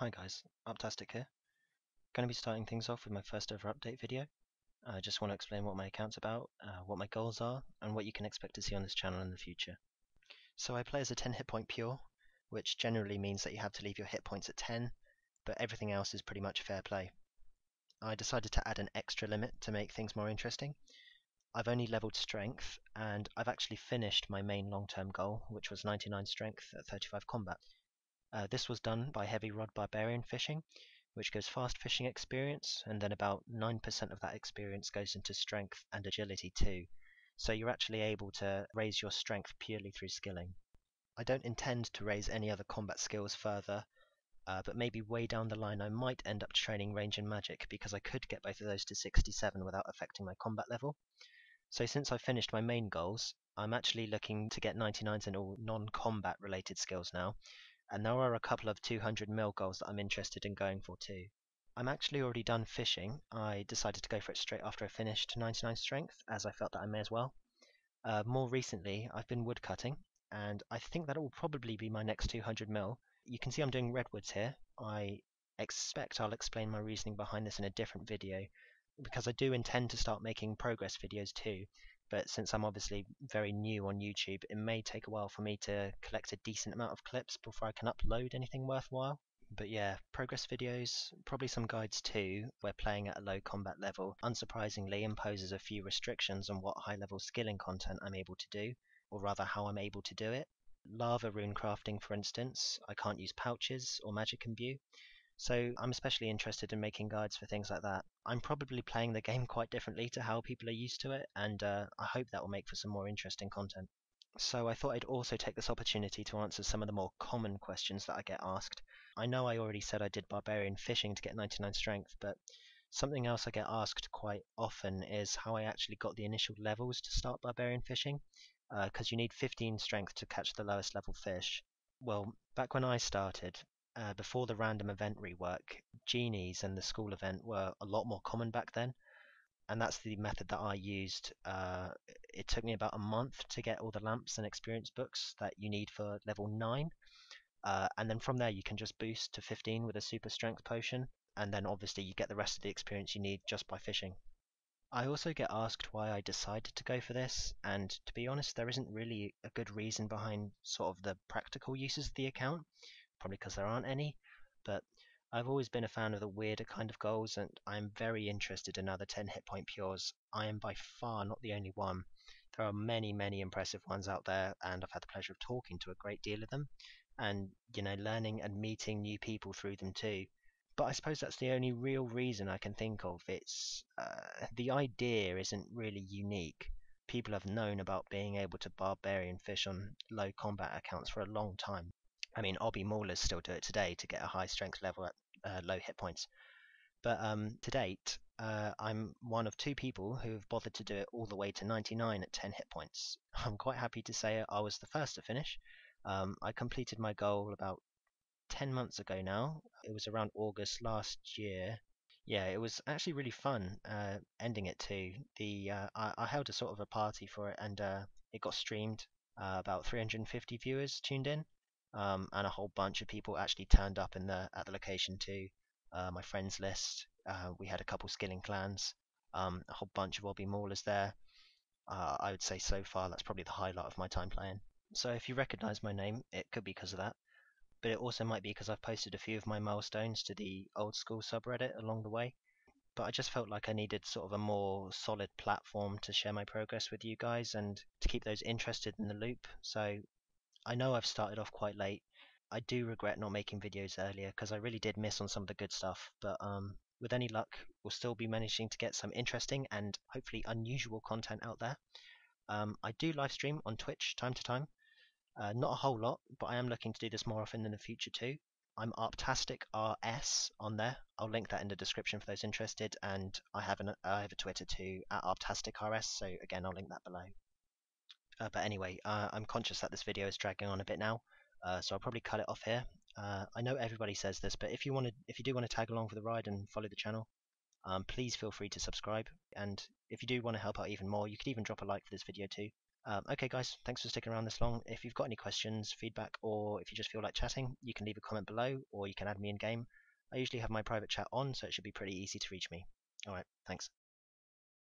Hi guys, Arptastic here. Going to be starting things off with my first ever update video. I just want to explain what my account's about, what my goals are, and what you can expect to see on this channel in the future. So I play as a 10 hit point pure, which generally means that you have to leave your hit points at 10, but everything else is pretty much fair play. I decided to add an extra limit to make things more interesting. I've only leveled strength, and I've actually finished my main long-term goal, which was 99 strength at 35 combat. This was done by heavy rod barbarian fishing, which gives fast fishing experience, and then about 9% of that experience goes into strength and agility too. So you're actually able to raise your strength purely through skilling. I don't intend to raise any other combat skills further, but maybe way down the line I might end up training range and magic because I could get both of those to 67 without affecting my combat level. So since I've finished my main goals, I'm actually looking to get 99s in all non-combat related skills now, and there are a couple of 200 mil goals that I'm interested in going for too. I'm actually already done fishing. I decided to go for it straight after I finished 99 strength, as I felt that I may as well. More recently, I've been woodcutting, and I think that will probably be my next 200 mil. You can see I'm doing redwoods here. I expect I'll explain my reasoning behind this in a different video, because I do intend to start making progress videos too, but since I'm obviously very new on YouTube, it may take a while for me to collect a decent amount of clips before I can upload anything worthwhile. But yeah, progress videos, probably some guides too, where playing at a low combat level unsurprisingly imposes a few restrictions on what high level skilling content I'm able to do, or rather how I'm able to do it. Lava rune crafting, for instance, I can't use pouches or magic imbue, so I'm especially interested in making guides for things like that. I'm probably playing the game quite differently to how people are used to it, and I hope that will make for some more interesting content. So I thought I'd also take this opportunity to answer some of the more common questions that I get asked. I know I already said I did barbarian fishing to get 99 strength, but something else I get asked quite often is how I actually got the initial levels to start barbarian fishing, because you need 15 strength to catch the lowest level fish. Well, back when I started, before the random event rework, genies and the school event were a lot more common back then, and that's the method that I used. It took me about a month to get all the lamps and experience books that you need for level 9, and then from there you can just boost to 15 with a super strength potion, and then obviously you get the rest of the experience you need just by fishing. I also get asked why I decided to go for this, and to be honest, there isn't really a good reason behind sort of the practical uses of the account, probably because there aren't any, but I've always been a fan of the weirder kind of goals, and I'm very interested in other 10 hit point pures. I am by far not the only one. There are many, many impressive ones out there, and I've had the pleasure of talking to a great deal of them, and learning and meeting new people through them too. But I suppose that's the only real reason I can think of. It's the idea isn't really unique. People have known about being able to barbarian fish on low combat accounts for a long time. I mean, obby maulers still do it today to get a high strength level at low hit points. But to date, I'm one of two people who have bothered to do it all the way to 99 at 10 hit points. I'm quite happy to say I was the first to finish. I completed my goal about 10 months ago now. It was around August last year. Yeah, it was actually really fun ending it too. I held a sort of a party for it, and it got streamed. About 350 viewers tuned in, and a whole bunch of people actually turned up at the location too. My friends list. We had a couple skilling clans, a whole bunch of obby maulers there. I would say so far that's probably the highlight of my time playing. So if you recognise my name, it could be because of that, but it also might be because I've posted a few of my milestones to the old school subreddit along the way. But I just felt like I needed sort of a more solid platform to share my progress with you guys and to keep those interested in the loop. So I know I've started off quite late. I do regret not making videos earlier because I really did miss on some of the good stuff. But with any luck, we'll still be managing to get some interesting and hopefully unusual content out there. I do live stream on Twitch time to time. Not a whole lot, but I am looking to do this more often in the future too. I'm Arptastic RS on there. I'll link that in the description for those interested, and I have a Twitter too at Arptastic RS. So again, I'll link that below. But anyway, I'm conscious that this video is dragging on a bit now, so I'll probably cut it off here. I know everybody says this, but if you do want to tag along for the ride and follow the channel, please feel free to subscribe. And if you do want to help out even more, you could even drop a like for this video too. Okay, guys, thanks for sticking around this long. If you've got any questions, feedback, or if you just feel like chatting, you can leave a comment below, or you can add me in game. I usually have my private chat on, so it should be pretty easy to reach me. All right, thanks.